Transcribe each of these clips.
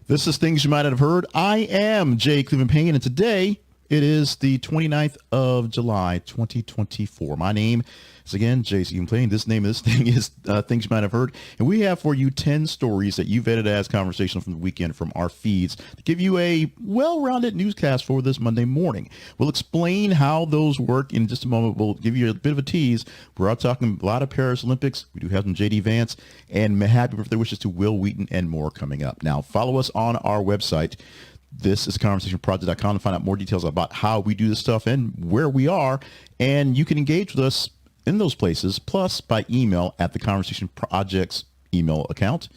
This is Things You Might Not Have Heard. I am Jay Cleveland Payne, and today it is the 29th of July, 2024. My name is, again, Jay Cleveland Payne. This name of this thing is Things You Might Have Heard, and we have for you 10 stories that you've edited as conversational from the weekend from our feeds to give you a well-rounded newscast for this Monday morning. We'll explain how those work in just a moment. We'll give you a bit of a tease. We're out talking a lot of Paris Olympics. We do have some J.D. Vance and happy birthday wishes to Wil Wheaton and more coming up. Now, follow us on our website. This is conversationproject.com to find out more details about how we do this stuff and where we are. And you can engage with us in those places, plus by email at the Conversation Project's email account,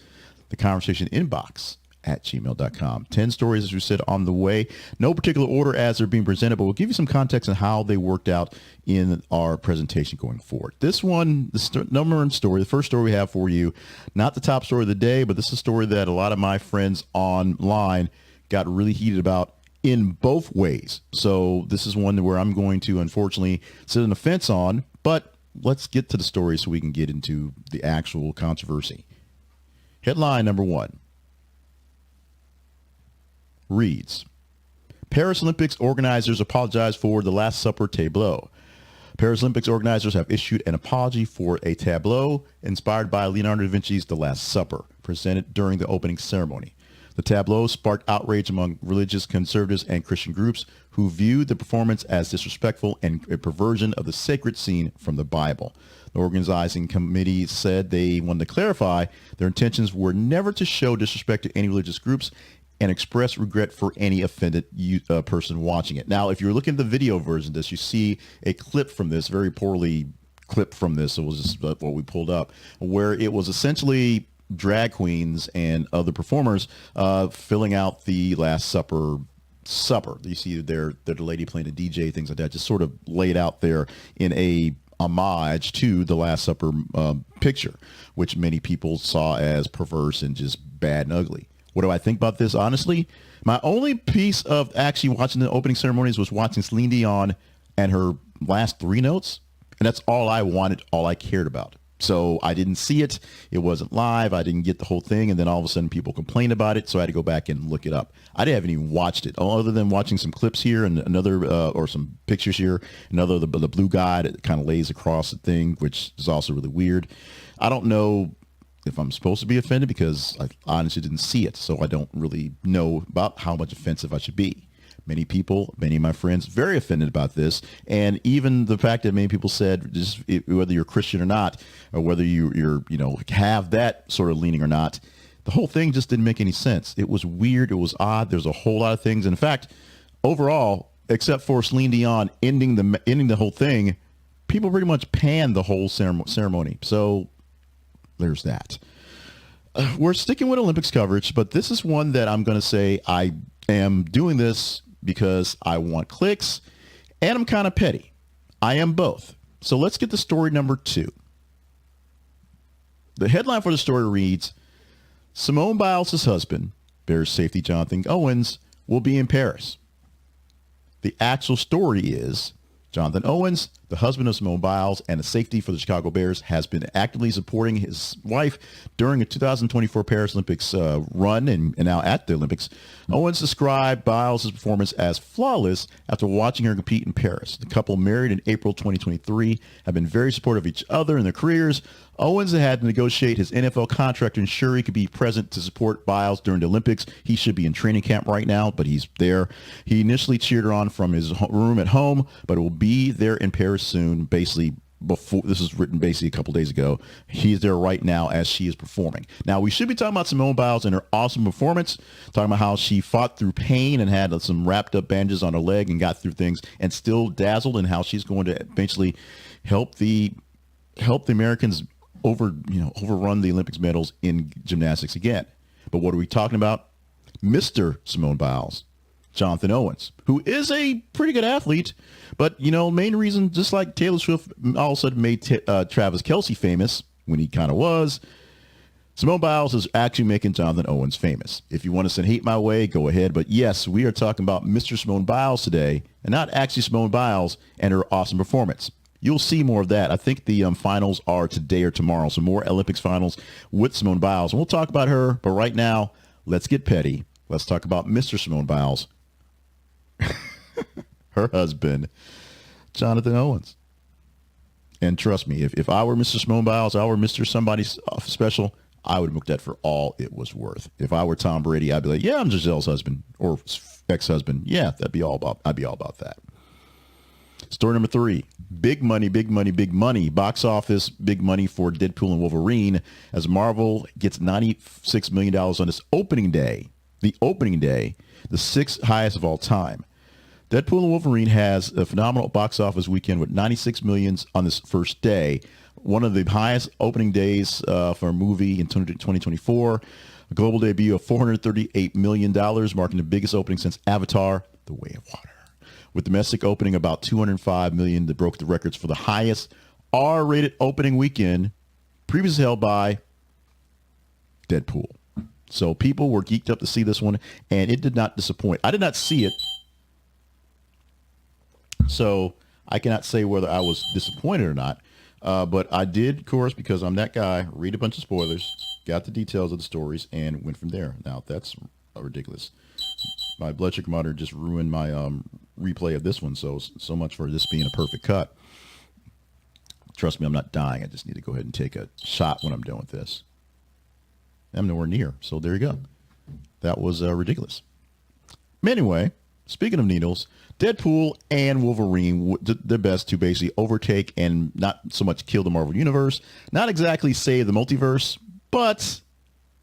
the Conversation Inbox at gmail.com. 10 stories, as we said, on the way. No particular order as they're being presented, but we'll give you some context on how they worked out in our presentation going forward. This one, the number one story, the first story we have for you, not the top story of the day, but this is a story that a lot of my friends online got really heated about in both ways. So this is one where I'm going to, unfortunately, sit on the fence on, but let's get to the story so we can get into the actual controversy. Headline number one reads, Paris Olympics organizers apologize for the Last Supper tableau. Paris Olympics organizers have issued an apology for a tableau inspired by Leonardo da Vinci's The Last Supper, presented during the opening ceremony. The tableau sparked outrage among religious conservatives and Christian groups who viewed the performance as disrespectful and a perversion of the sacred scene from the Bible. The organizing committee said they wanted to clarify their intentions were never to show disrespect to any religious groups and express regret for any offended person watching it. Now, if you're looking at the video version of this, you see a clip from this, very poorly clipped from this. It was just what we pulled up, where it was essentially drag queens and other performers filling out the Last Supper. You see there the lady playing a DJ, things like that, just sort of laid out there in a homage to the Last Supper picture, which many people saw as perverse and just bad and ugly. What do I think about this? Honestly, my only piece of actually watching the opening ceremonies was watching Celine Dion and her last three notes, and that's all I wanted, all I cared about. So I didn't see it. It wasn't live. I didn't get the whole thing. And then all of a sudden people complained about it. So I had to go back and look it up. I haven't even watched it other than watching some clips here and another or some pictures here. Another, the blue guy that kind of lays across the thing, which is also really weird. I don't know if I'm supposed to be offended because I honestly didn't see it. So I don't really know about how much offensive I should be. Many people, many of my friends, very offended about this. And even the fact that many people said, just whether you're Christian or not, or whether you're have that sort of leaning or not, the whole thing just didn't make any sense. It was weird. It was odd. There's a whole lot of things. In fact, overall, except for Celine Dion ending the whole thing, people pretty much panned the whole ceremony. So there's that. We're sticking with Olympics coverage, but this is one that I'm going to say I am doing this because I want clicks and I'm kind of petty. I am both. So let's get to story number two. The headline for the story reads, Simone Biles' husband, Bears safety Jonathan Owens, will be in Paris. The actual story is Jonathan Owens, the husband of Simone Biles and a safety for the Chicago Bears, has been actively supporting his wife during a 2024 Paris Olympics run and now at the Olympics. Owens described Biles' performance as flawless after watching her compete in Paris. The couple, married in April 2023, have been very supportive of each other in their careers. Owens had to negotiate his NFL contract to ensure he could be present to support Biles during the Olympics. He should be in training camp right now, but he's there. He initially cheered her on from his room at home, but will be there in Paris soon. Basically, before this was written basically a couple days ago, he's there right now as she is performing. Now, we should be talking about Simone Biles and her awesome performance, talking about how she fought through pain and had some wrapped up bandages on her leg and got through things and still dazzled, and how she's going to eventually help the Americans overrun the Olympics medals in gymnastics again. But what are we talking about? Mr. Simone Biles, Jonathan Owens, who is a pretty good athlete, but, main reason, just like Taylor Swift all of a sudden made Travis Kelce famous when he kind of was, Simone Biles is actually making Jonathan Owens famous. If you want to send hate my way, go ahead. But yes, we are talking about Mr. Simone Biles today, and not actually Simone Biles and her awesome performance. You'll see more of that. I think the finals are today or tomorrow, so more Olympics finals with Simone Biles. And we'll talk about her, but right now, let's get petty Let's talk about Mr. Simone Biles, her husband, Jonathan Owens. And trust me, if I were Mr. Simone Biles, I were Mr. Somebody Special, I would book that for all it was worth. If I were Tom Brady, I'd be like, yeah, I'm Giselle's husband or ex-husband. Yeah, I'd be all about that. Story number 3, big money, big money, big money. Box office, big money for Deadpool and Wolverine as Marvel gets $96 million on its opening day. The opening day, the 6th highest of all time. Deadpool and Wolverine has a phenomenal box office weekend with $96 million on this first day. One of the highest opening days for a movie in 2024. A global debut of $438 million, marking the biggest opening since Avatar, The Way of Water. With domestic opening about $205 million that broke the records for the highest R-rated opening weekend previously held by Deadpool. So people were geeked up to see this one, and it did not disappoint. I did not see it, so I cannot say whether I was disappointed or not. But I did, of course, because I'm that guy, read a bunch of spoilers, got the details of the stories, and went from there. Now, that's ridiculous. My blood sugar monitor just ruined my replay of this one, so much for this being a perfect cut. Trust me, I'm not dying. I just need to go ahead and take a shot when I'm done with this. I'm nowhere near, so there you go. That was ridiculous. Anyway, speaking of needles, Deadpool and Wolverine did their best to basically overtake and not so much kill the Marvel Universe, not exactly save the multiverse, but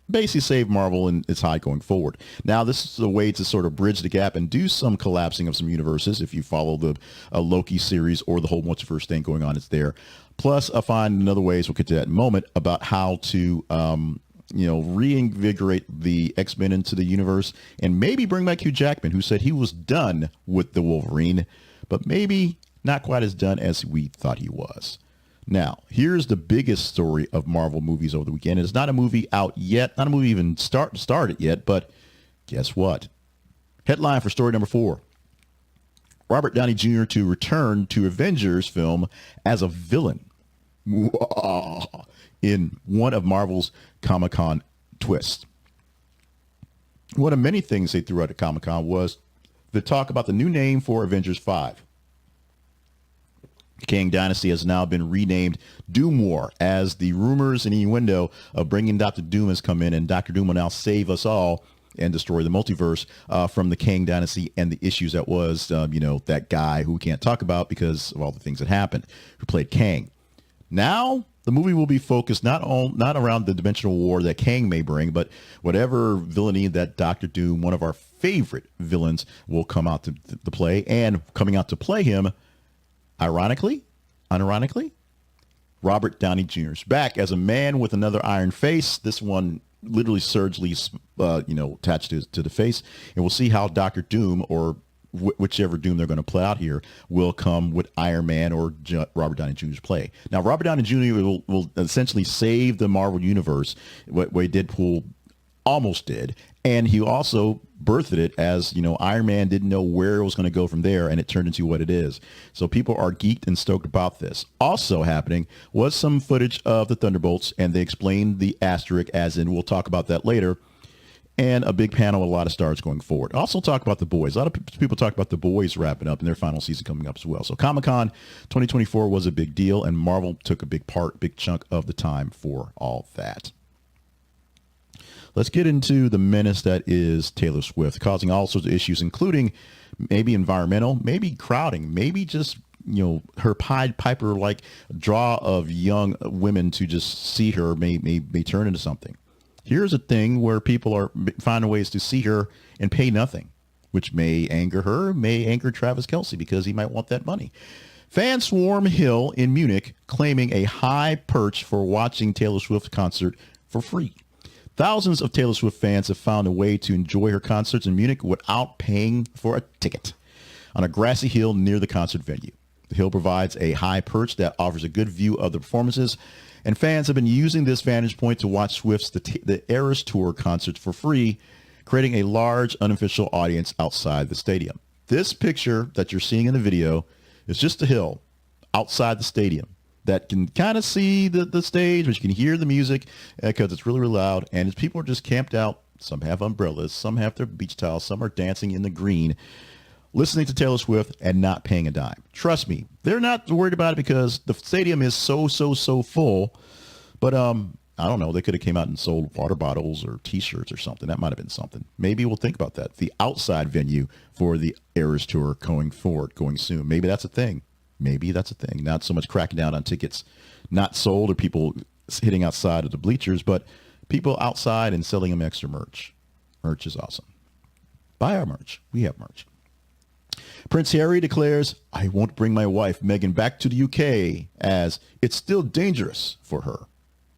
basically save Marvel and its high going forward. Now, this is a way to sort of bridge the gap and do some collapsing of some universes. If you follow the Loki series or the whole multiverse thing going on, it's there. Plus, I find another ways, we'll get to that in a moment, about how to reinvigorate the X-Men into the universe and maybe bring back Hugh Jackman, who said he was done with the Wolverine, but maybe not quite as done as we thought he was. Now, here's the biggest story of Marvel movies over the weekend. It's not a movie out yet, not a movie even started yet, but guess what? Headline for story number 4. Robert Downey Jr. to return to Avengers film as a villain in one of Marvel's Comic-Con twists. One of many things they threw out at Comic-Con was the talk about the new name for Avengers 5. The Kang Dynasty has now been renamed Doom War, as the rumors and innuendo of bringing Dr. Doom has come in, and Dr. Doom will now save us all and destroy the multiverse from the Kang Dynasty and the issues that was, that guy who we can't talk about because of all the things that happened, who played Kang. Now, the movie will be focused not around the dimensional war that Kang may bring, but whatever villainy that Dr. Doom, one of our favorite villains, will come out to play. And coming out to play him, unironically, Robert Downey Jr. is back as a man with another iron face. This one literally surgically, attached to the face. And we'll see how Dr. Doom, or whichever Doom they're going to play out here, will come with Iron Man or Robert Downey Jr.'s play. Now, Robert Downey Jr. will essentially save the Marvel Universe, what Deadpool almost did. And he also birthed it as, Iron Man didn't know where it was going to go from there, and it turned into what it is. So people are geeked and stoked about this. Also happening was some footage of the Thunderbolts, and they explained the asterisk, as in, we'll talk about that later, and a big panel with a lot of stars going forward. Also talk about The Boys. A lot of people talk about The Boys wrapping up and their final season coming up as well. So Comic-Con 2024 was a big deal, and Marvel took a big chunk of the time for all that. Let's get into the menace that is Taylor Swift, causing all sorts of issues, including maybe environmental, maybe crowding, maybe just, her Pied Piper-like draw of young women to just see her may turn into something. Here's a thing where people are finding ways to see her and pay nothing, which may anger her, may anger Travis Kelce because he might want that money. Fans swarm Hill in Munich, claiming a high perch for watching Taylor Swift concert for free. Thousands of Taylor Swift fans have found a way to enjoy her concerts in Munich without paying for a ticket on a grassy hill near the concert venue. The hill provides a high perch that offers a good view of the performances, and fans have been using this vantage point to watch Swift's the Eras Tour concerts for free, creating a large unofficial audience outside the stadium. This picture that you're seeing in the video is just a hill outside the stadium that can kind of see the stage, but you can hear the music because it's really, really loud. And people are just camped out Some have umbrellas. Some have their beach towels. Some are dancing in the green, listening to Taylor Swift and not paying a dime. Trust me, they're not worried about it because the stadium is so full. But I don't know. They could have came out and sold water bottles or T-shirts or something. That might have been something. Maybe we'll think about that. The outside venue for the Eras Tour going soon. Maybe that's a thing. Not so much cracking down on tickets not sold or people hitting outside of the bleachers, but people outside and selling them extra merch. Merch is awesome. Buy our merch. We have merch. Prince Harry declares, I won't bring my wife Meghan back to the UK as it's still dangerous for her.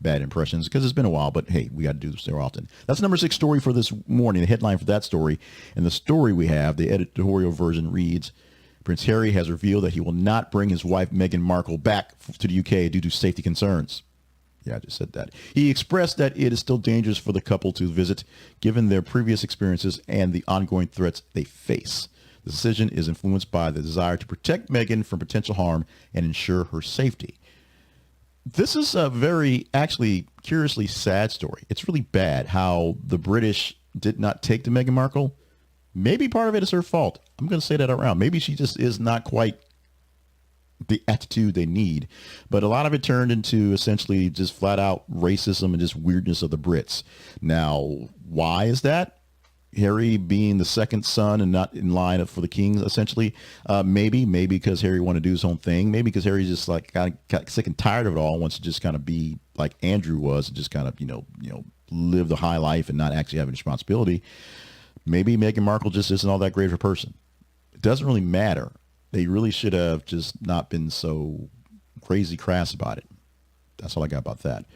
Bad impressions because it's been a while, but hey, we got to do this there often. That's number 6 story for this morning, the headline for that story. And the story we have, the editorial version reads, Prince Harry has revealed that he will not bring his wife Meghan Markle back to the UK due to safety concerns. Yeah, I just said that. He expressed that it is still dangerous for the couple to visit, given their previous experiences and the ongoing threats they face. The decision is influenced by the desire to protect Meghan from potential harm and ensure her safety. This is a very, actually, curiously sad story. It's really bad how the British did not take to Meghan Markle. Maybe part of it is her fault. I'm going to say that around. Maybe she just is not quite the attitude they need. But a lot of it turned into essentially just flat out racism and just weirdness of the Brits. Now, why is that? Harry being the second son and not in line for the king, essentially. Maybe because Harry wanted to do his own thing. Maybe because Harry just like got sick and tired of it all, wants to just kind of be like Andrew was, and just kind of live the high life and not actually have any responsibility. Maybe Meghan Markle just isn't all that great of a person. It doesn't really matter. They really should have just not been so crazy crass about it. That's all I got about that.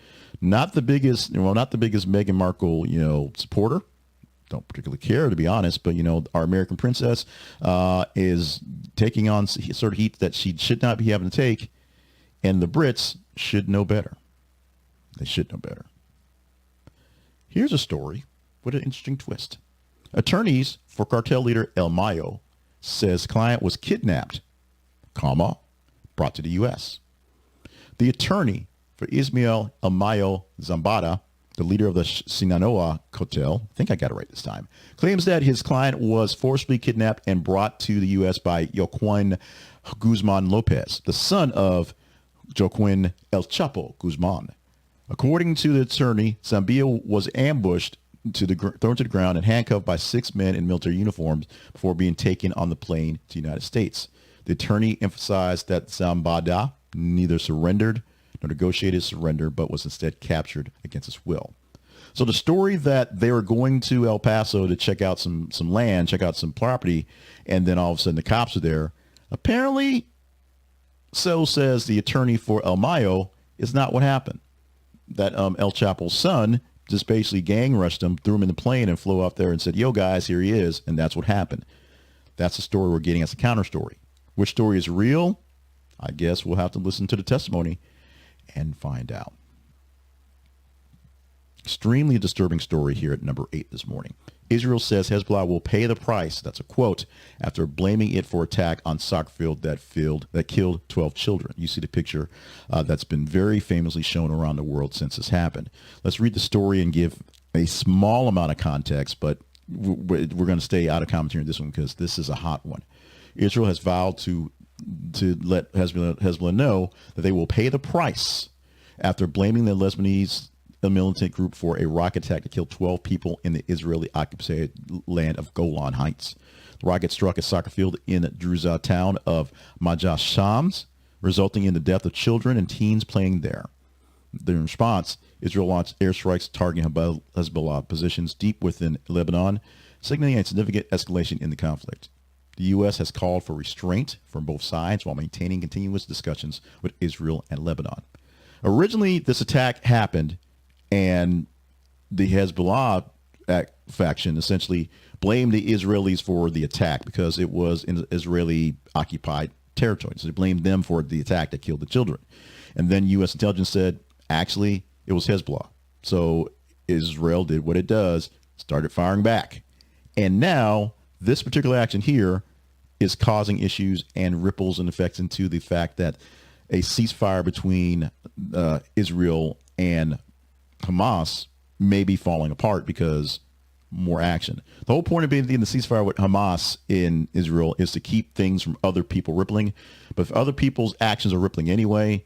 Not the biggest Meghan Markle, supporter. Don't particularly care, to be honest, but our American princess is taking on sort of heat that she should not be having to take, and the Brits should know better. They should know better. Here's a story with an interesting twist. Attorneys for cartel leader El Mayo says client was kidnapped, brought to the U.S. The attorney for Ismael El Mayo Zambada, the leader of the Sinaloa cartel, I think I got it right this time, claims that his client was forcibly kidnapped and brought to the U.S. by Joaquin Guzman Lopez, the son of Joaquin El Chapo Guzman. According to the attorney, Zambia was ambushed, thrown to the ground and handcuffed by 6 men in military uniforms before being taken on the plane to the United States. The attorney emphasized that Zambada neither surrendered nor negotiated surrender, but was instead captured against his will. So the story that they were going to El Paso to check out some land, check out some property, and then all of a sudden the cops are there, apparently, so says the attorney for El Mayo, is not what happened. That El Chapo's son just basically gang rushed him, threw him in the plane, and flew out there and said, yo, guys, here he is, and that's what happened. That's the story we're getting as a counter story. Which story is real? I guess we'll have to listen to the testimony and find out. Extremely disturbing story here at number 8 this morning. Israel says Hezbollah will pay the price, that's a quote, after blaming it for attack on soccer field that killed 12 children. You see the picture that's been very famously shown around the world since this happened. Let's read the story and give a small amount of context, but we're going to stay out of commentary on this one because this is a hot one. Israel has vowed to let Hezbollah know that they will pay the price after blaming the Lebanese militant group for a rocket attack that killed 12 people in the Israeli-occupied land of Golan Heights. The rocket struck a soccer field in the Druza town of Majas Shams, resulting in the death of children and teens playing there. In response, Israel launched airstrikes targeting Hezbollah positions deep within Lebanon, signaling a significant escalation in the conflict. The U.S. has called for restraint from both sides while maintaining continuous discussions with Israel and Lebanon. Originally, this attack happened, and the Hezbollah faction essentially blamed the Israelis for the attack because it was in Israeli-occupied territory. So they blamed them for the attack that killed the children. And then U.S. intelligence said, actually, it was Hezbollah. So Israel did what it does, started firing back. And now this particular action here is causing issues and ripples and effects into the fact that a ceasefire between Israel and Hamas may be falling apart because more action. The whole point of being in the ceasefire with Hamas in Israel is to keep things from other people rippling. But if other people's actions are rippling anyway,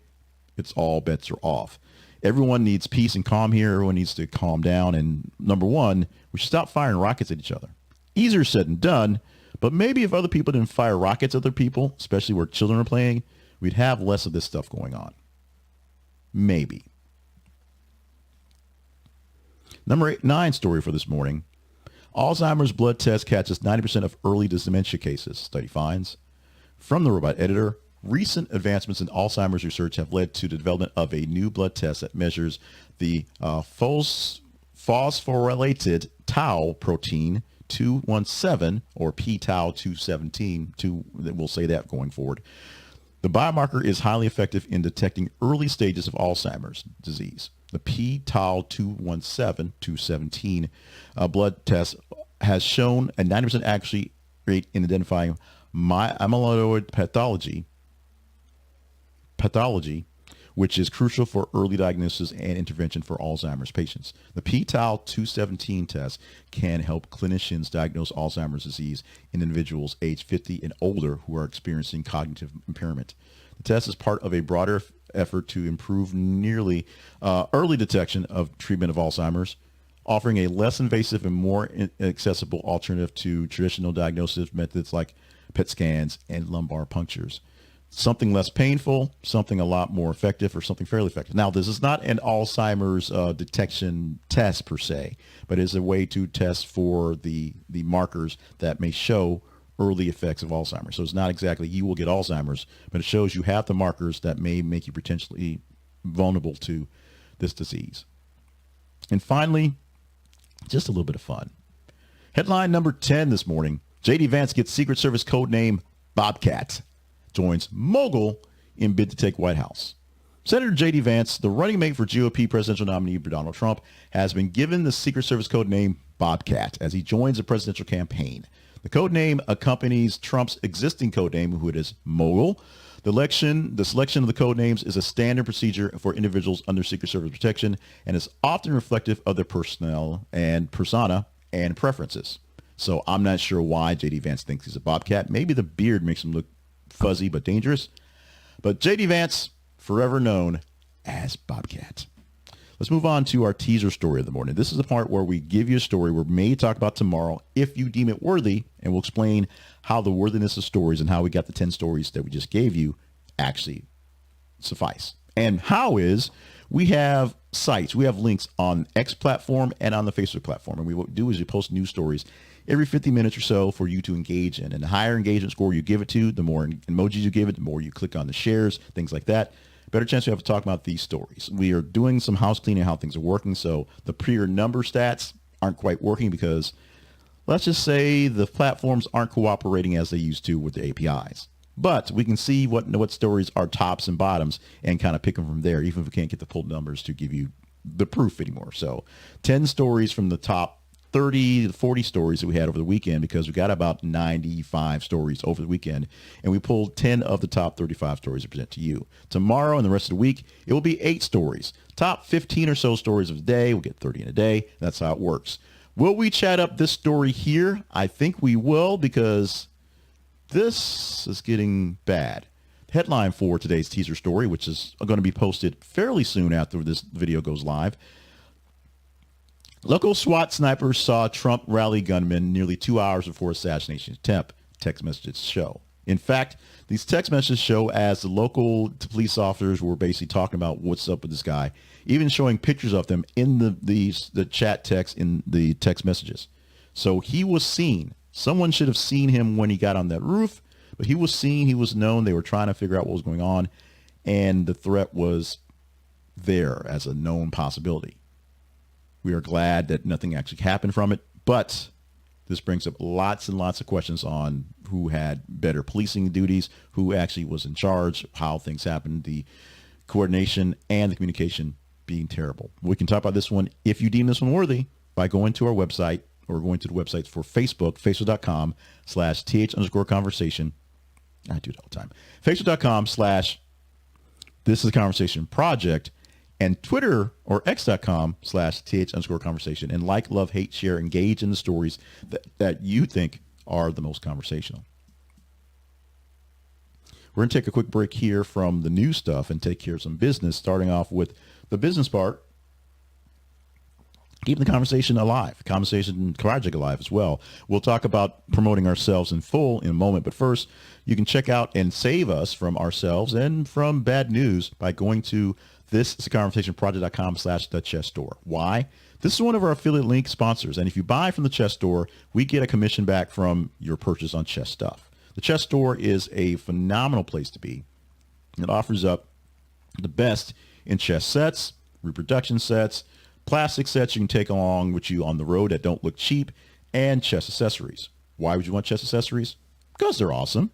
it's all bets are off. Everyone needs peace and calm here. Everyone needs to calm down. And number one, we should stop firing rockets at each other. Easier said than done, but maybe if other people didn't fire rockets at other people, especially where children are playing, we'd have less of this stuff going on. Maybe. Number 9 story for this morning. Alzheimer's blood test catches 90% of early dementia cases, study finds. From the Robot Editor, recent advancements in Alzheimer's research have led to the development of a new blood test that measures the phosphorylated tau protein 217, or p-tau 217, we'll say that going forward. The biomarker is highly effective in detecting early stages of Alzheimer's disease. The p-tau 217 blood test has shown a 90% accuracy rate in identifying amyloid pathology, which is crucial for early diagnosis and intervention for Alzheimer's patients. The p-tau 217 test can help clinicians diagnose Alzheimer's disease in individuals age 50 and older who are experiencing cognitive impairment. The test is part of a broader effort to improve early detection of treatment of Alzheimer's, offering a less invasive and more accessible alternative to traditional diagnosis methods like PET scans and lumbar punctures. Something less painful, something a lot more effective, or something fairly effective. Now, this is not an Alzheimer's detection test per se, but is a way to test for the markers that may show early effects of Alzheimer's. So it's not exactly you will get Alzheimer's, but it shows you have the markers that may make you potentially vulnerable to this disease. And finally, just a little bit of fun. Headline number 10 this morning, J.D. Vance gets Secret Service code name Bobcat. Joins Mogul in bid to take White House. Senator J.D. Vance, the running mate for GOP presidential nominee Donald Trump, has been given the Secret Service code name Bobcat as he joins the presidential campaign. The code name accompanies Trump's existing code name, who it is Mogul. The selection of the code names is a standard procedure for individuals under Secret Service protection and is often reflective of their persona and preferences. So I'm not sure why J.D. Vance thinks he's a Bobcat. Maybe the beard makes him look fuzzy but dangerous. But J.D. Vance, forever known as Bobcat. Let's move on to our teaser story of the morning. This is the part where we give you a story we may talk about tomorrow if you deem it worthy, and we'll explain how the worthiness of stories and how we got the 10 stories that we just gave you actually suffice. And how is we have sites, we have links on X platform and on the Facebook platform. And what we do is we post news stories every 50 minutes or so for you to engage in. And the higher engagement score you give it to, the more emojis you give it, the more you click on the shares, things like that. Better chance we have to talk about these stories. We are doing some house cleaning, how things are working. So the pre number stats aren't quite working because let's just say the platforms aren't cooperating as they used to with the APIs. But we can see what stories are tops and bottoms and kind of pick them from there, even if we can't get the full numbers to give you the proof anymore. So 10 stories from the top 30 to 40 stories that we had over the weekend, because we got about 95 stories over the weekend, and we pulled 10 of the top 35 stories to present to you. Tomorrow and the rest of the week, it will be 8 stories. Top 15 or so stories of the day. We'll get 30 in a day. That's how it works. Will we chat up this story here? I think we will, because this is getting bad. Headline for today's teaser story, which is going to be posted fairly soon after this video goes live. Local SWAT snipers saw Trump rally gunmen nearly 2 hours before assassination attempt, text messages show. In fact, these text messages show as the local police officers were basically talking about what's up with this guy, even showing pictures of them in the chat text in the text messages. So he was seen. Someone should have seen him when he got on that roof, but he was seen, he was known. They were trying to figure out what was going on, and the threat was there as a known possibility. We are glad that nothing actually happened from it, but this brings up lots and lots of questions on who had better policing duties, who actually was in charge, how things happened, the coordination and the communication being terrible. We can talk about this one if you deem this one worthy by going to our website or going to the websites for Facebook, facebook.com/th_conversation. I do it all the time. Facebook.com/this is a conversation project. and Twitter or x.com/th_conversation. And like, love, hate, share, engage in the stories that you think are the most conversational. We're going to take a quick break here from the news stuff and take care of some business, starting off with the business part. Keeping the conversation alive, conversation project alive as well. We'll talk about promoting ourselves in full in a moment. But first, you can check out and save us from ourselves and from bad news by going to thisisconversationproject.com/the chess store. Why? This is one of our affiliate link sponsors. And if you buy from the chess store, we get a commission back from your purchase on chess stuff. The chess store is a phenomenal place to be. It offers up the best in chess sets, reproduction sets, plastic sets you can take along with you on the road that don't look cheap, and chess accessories. Why would you want chess accessories? Because they're awesome.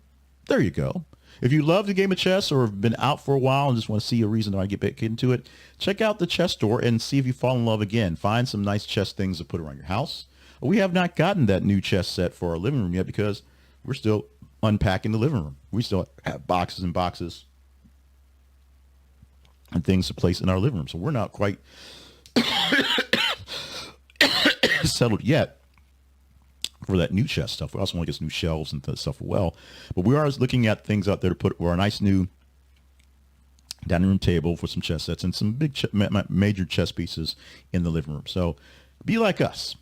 There you go. If you love the game of chess or have been out for a while and just want to see a reason to get back into it, check out the chess store and see if you fall in love again. Find some nice chess things to put around your house. We have not gotten that new chess set for our living room yet because we're still unpacking the living room. We still have boxes and boxes and things to place in our living room. So we're not quite settled yet for that new chess stuff. We also want to get some new shelves and stuff as well. But we are looking at things out there to put for a nice new dining room table for some chess sets and some big major chess pieces in the living room. So be like us.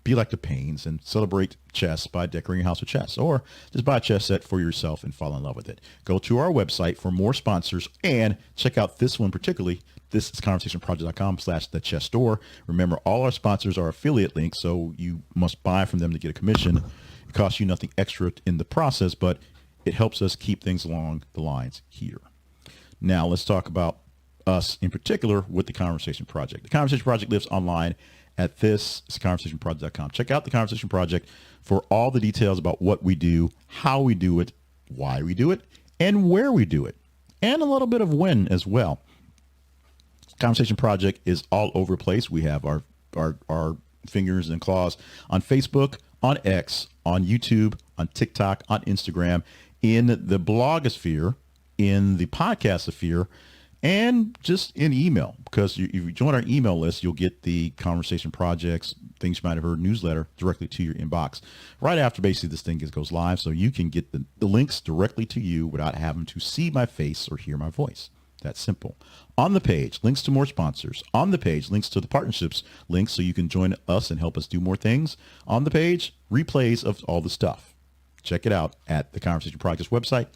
Be like the Paynes and celebrate chess by decorating your house with chess, or just buy a chess set for yourself and fall in love with it. Go to our website for more sponsors and check out this one particularly. This is conversationproject.com/the chess store. Remember, all our sponsors are affiliate links, so you must buy from them to get a commission. It costs you nothing extra in the process, but it helps us keep things along the lines here. Now let's talk about us in particular with the Conversation Project. The Conversation Project lives online at thisconversationproject.com. Check out the Conversation Project for all the details about what we do, how we do it, why we do it, and where we do it, and a little bit of when as well. Conversation Project is all over the place. We have our fingers and claws on Facebook, on X, on YouTube, on TikTok, on Instagram, in the blogosphere, in the podcastosphere, and just in email, because if you join our email list, you'll get the Conversation Projects, things you might have heard, newsletter directly to your inbox right after basically this thing goes live. So you can get the links directly to you without having to see my face or hear my voice. That's simple. On the page, links to more sponsors. On the page, links to the partnerships, links so you can join us and help us do more things. On the page, replays of all the stuff. Check it out at the Conversation Project's website.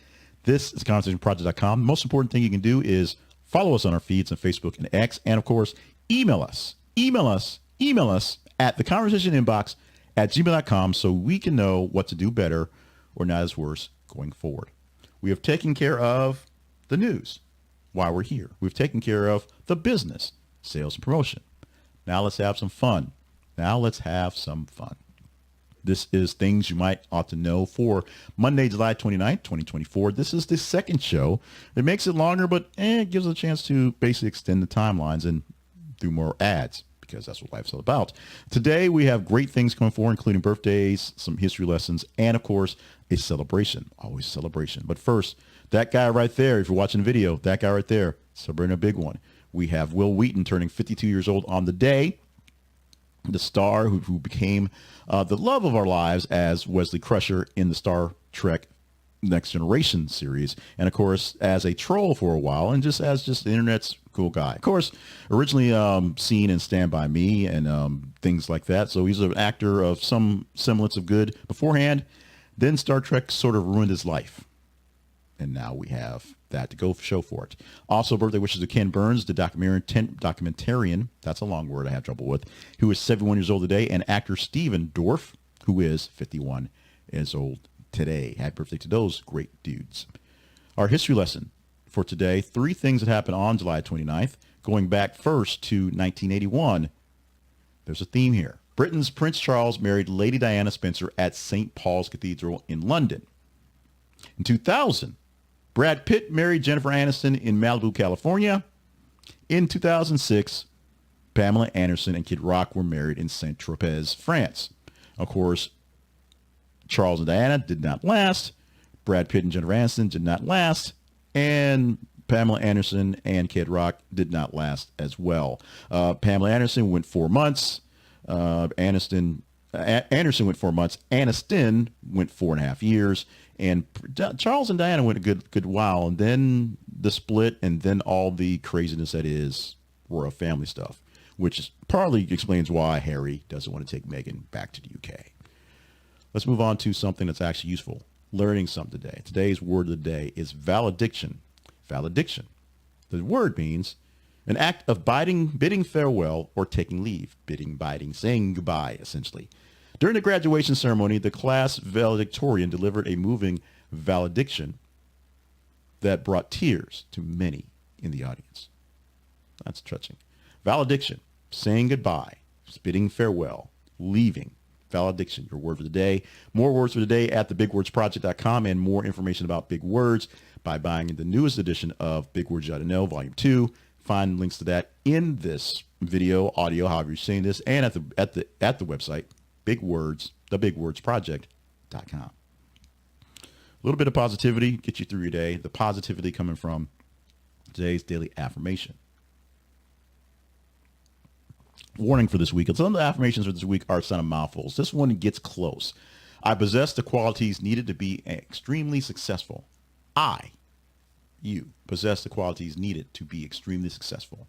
This is conversationproject.com. The most important thing you can do is follow us on our feeds on Facebook and X. And, of course, email us at theconversationinbox@gmail.com so we can know what to do better or not as worse going forward. We have taken care of the news while we're here. We've taken care of the business, sales and promotion. Now let's have some fun. This is things you might ought to know for Monday, July 29th, 2024. This is the second show. It makes it longer, but it gives us a chance to basically extend the timelines and do more ads, because that's what life's all about. Today, we have great things coming forward, including birthdays, some history lessons, and, of course, a celebration. Always a celebration. But first, that guy right there, if you're watching the video, that guy right there, celebrating a big one. We have Wil Wheaton turning 52 years old on the day. The star who became the love of our lives as Wesley Crusher in the Star Trek Next Generation series, and of course as a troll for a while, and just the internet's cool guy. Of course, originally seen in Stand By Me and things like that. So he's an actor of some semblance of good beforehand. Then Star Trek sort of ruined his life, and now we have that to go show for it. Also, birthday wishes to Ken Burns, the documentarian, that's a long word I have trouble with, who is 71 years old today, and actor Steven Dorff, who is 51 years old today. Happy birthday to those great dudes. Our history lesson for today, 3 things that happened on July 29th, going back first to 1981. There's a theme here. Britain's Prince Charles married Lady Diana Spencer at St. Paul's Cathedral in London. In 2000, Brad Pitt married Jennifer Aniston in Malibu, California. In 2006, Pamela Anderson and Kid Rock were married in Saint-Tropez, France. Of course, Charles and Diana did not last. Brad Pitt and Jennifer Aniston did not last. And Pamela Anderson and Kid Rock did not last as well. Pamela Anderson went 4 months. Anderson went 4 months. Aniston went 4.5 years. And Charles and Diana went a good while. And then the split and then all the craziness that is royal family stuff, which partly explains why Harry doesn't want to take Meghan back to the UK. Let's move on to something that's actually useful. Learning something today. Today's word of the day is valediction. Valediction. The word means an act of bidding farewell or taking leave. Bidding, saying goodbye, essentially. During the graduation ceremony, the class valedictorian delivered a moving valediction that brought tears to many in the audience. That's touching. Valediction, saying goodbye, bidding farewell, leaving. Valediction, your word for the day. More words for the day at thebigwordsproject.com, and more information about big words by buying the newest edition of Big Words You Ought to Know, Volume 2. Find links to that in this video, audio, however you're seeing this, and at the website, thebigwordsproject.com. A little bit of positivity, get you through your day. The positivity coming from today's daily affirmation. Warning for this week. Some of the affirmations for this week are kind of mouthfuls. This one gets close. I possess the qualities needed to be extremely successful. You possess the qualities needed to be extremely successful.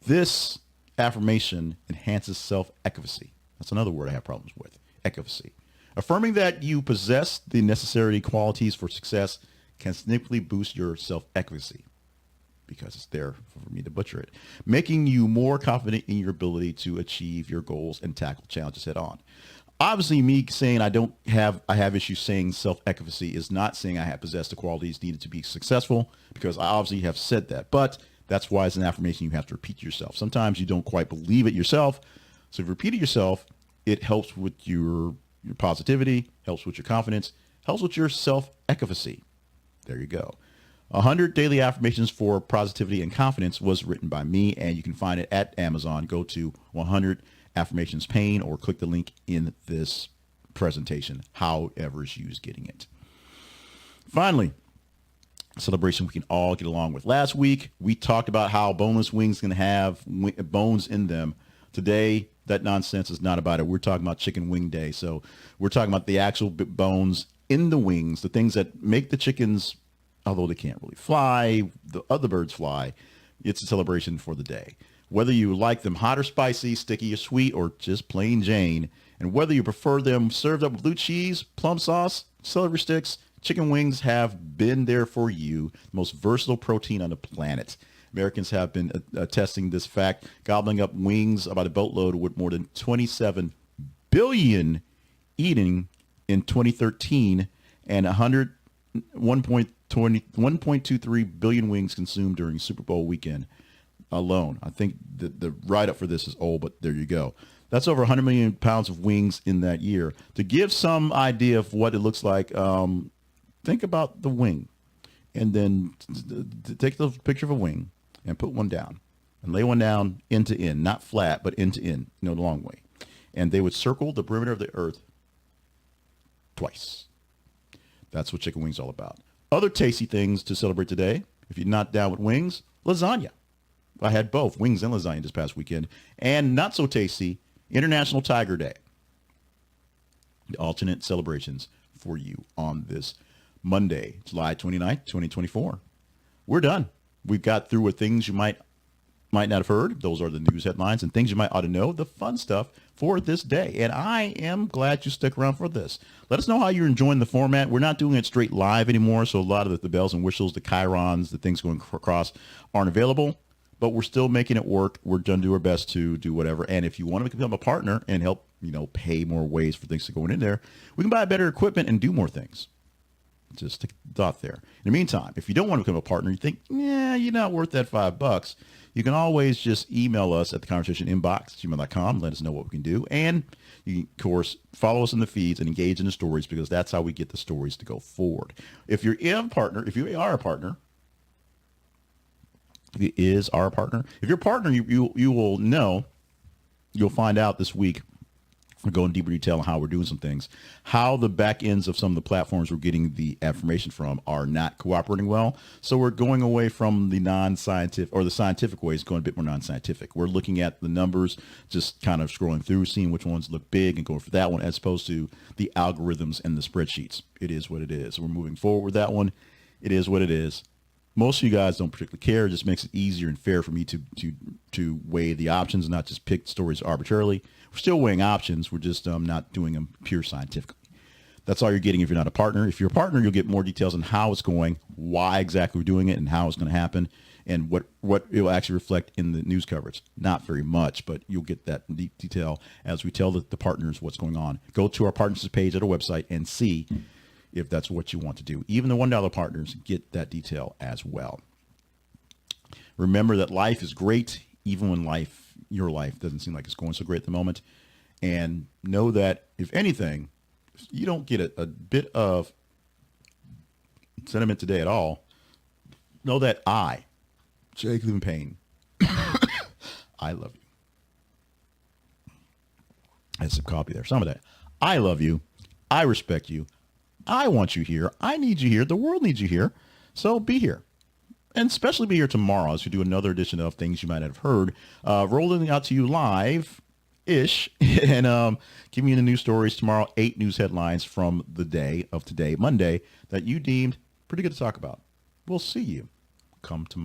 This affirmation enhances self-efficacy. That's another word I have problems with. Efficacy. Affirming that you possess the necessary qualities for success can significantly boost your self-efficacy, because it's there for me to butcher it, making you more confident in your ability to achieve your goals and tackle challenges head on. Obviously, me saying I have issues saying self-efficacy is not saying I have possessed the qualities needed to be successful, because I obviously have said that. But that's why it's an affirmation you have to repeat to yourself. Sometimes you don't quite believe it yourself. So if you repeat it yourself, it helps with your positivity, helps with your confidence, helps with your self-efficacy. There you go. 100 Daily Affirmations for Positivity and Confidence was written by me, and you can find it at Amazon. Go to 100 Affirmations pane or click the link in this presentation, however is used getting it. Finally, a celebration we can all get along with. Last week, we talked about how boneless wings can have bones in them. Today, that nonsense is not about it. We're talking about Chicken Wing Day. So we're talking about the actual bones in the wings, the things that make the chickens, although they can't really fly, the other birds fly. It's a celebration for the day. Whether you like them hot or spicy, sticky or sweet, or just plain Jane, and whether you prefer them served up with blue cheese, plum sauce, celery sticks, chicken wings have been there for you, the most versatile protein on the planet. Americans have been testing this fact, gobbling up wings about a boatload with more than 27 billion eating in 2013 and 1.23 billion wings consumed during Super Bowl weekend alone. I think the write-up for this is old, but there you go. That's over 100 million pounds of wings in that year. To give some idea of what it looks like, think about the wing, and then take the picture of a wing and put one down and lay one down end to end, not flat, but end to end, the long way. And they would circle the perimeter of the earth twice. That's what chicken wings are all about. Other tasty things to celebrate today. If you're not down with wings, lasagna. I had both wings and lasagna this past weekend. And not so tasty, International Tiger Day. The alternate celebrations for you on this Monday, July 29th, 2024. We're done. We've got through with things you might not have heard. Those are the news headlines and things you might ought to know, the fun stuff for this day. And I am glad you stuck around for this. Let us know how you're enjoying the format. We're not doing it straight live anymore, so a lot of the bells and whistles, the chyrons, the things going across aren't available, but we're still making it work. We're going to do our best to do whatever. And if you want to become a partner and help, pay more ways for things to go in there, we can buy better equipment and do more things. Just stick a thought there. In the meantime, if you don't want to become a partner, you think, you're not worth that $5, you can always just email us at the conversation inbox, gmail.com. Let us know what we can do. And you can, of course, follow us in the feeds and engage in the stories, because that's how we get the stories to go forward. If you are a partner, if you're a partner, you will know, you'll find out this week We're going deeper detail on how we're doing some things, how the back ends of some of the platforms we're getting the affirmation from are not cooperating well. So we're going away from the non-scientific or the scientific ways, going a bit more non-scientific. We're looking at the numbers, just kind of scrolling through, seeing which ones look big and going for that one, as opposed to the algorithms and the spreadsheets. It is what it is. We're moving forward with that one. It is what it is. Most of you guys don't particularly care. It just makes it easier and fair for me to weigh the options and not just pick stories arbitrarily. We're still weighing options. We're just not doing them pure scientifically. That's all you're getting if you're not a partner. If you're a partner, you'll get more details on how it's going, why exactly we're doing it, and how it's going to happen, and what it will actually reflect in the news coverage. Not very much, but you'll get that in deep detail as we tell the partners what's going on. Go to our partners page at our website and see if that's what you want to do. Even the $1 partners get that detail as well. Remember that life is great, even when your life doesn't seem like it's going so great at the moment. And know that if anything, if you don't get a bit of sentiment today at all, know that I, Jake Levin Payne, I love you. I had some coffee there, some of that. I love you. I respect you. I want you here. I need you here. The world needs you here. So be here. And especially be here tomorrow as we do another edition of Things You Might Not Have Heard, rolling out to you live-ish and giving you the news stories tomorrow, 8 news headlines from the day of today, Monday, that you deemed pretty good to talk about. We'll see you come tomorrow.